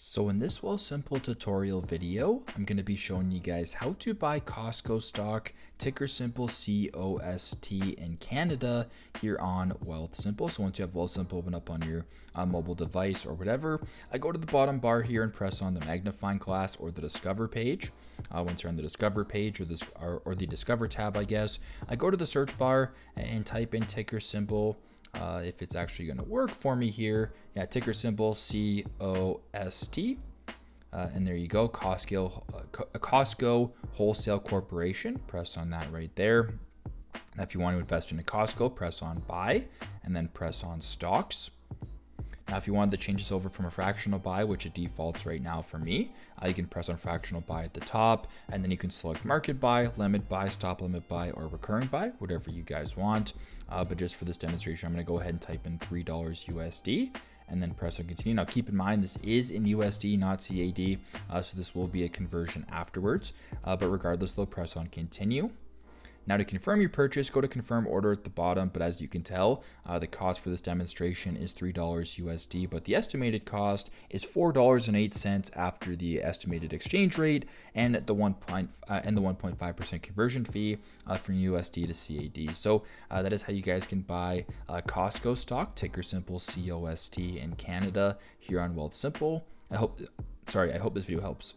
So in this Wealthsimple tutorial video, I'm going to be showing you guys how to buy Costco stock, ticker symbol COST in Canada here on Wealthsimple. So once you have Wealthsimple open up on your mobile device or whatever, I go to the bottom bar here and press on the magnifying glass or the Discover page. Once you're on the Discover page or the Discover tab, I guess, I go to the search bar and type in ticker symbol. If it's actually going to work for me here, yeah, ticker symbol COST, and there you go, Costco Wholesale Corporation. Press on that right there. Now, if you want to invest in a Costco, press on buy, and then press on stocks. Now, if you wanted to change this over from a fractional buy, which it defaults right now for me, you can press on fractional buy at the top, and then you can select market buy, limit buy, stop limit buy, or recurring buy, whatever you guys want. But just for this demonstration, I'm going to go ahead and type in $3 USD and then press on continue. Now, keep in mind, this is in USD, not CAD, so this will be a conversion afterwards. But regardless, they'll press on continue. Now, to confirm your purchase, go to confirm order at the bottom, but as you can tell, the cost for this demonstration is $3 USD, but the estimated cost is $4.08 after the estimated exchange rate and the 1.5% conversion fee from USD to CAD. So that is how you guys can buy Costco stock, ticker symbol COST in Canada here on Wealthsimple. I hope this video helps.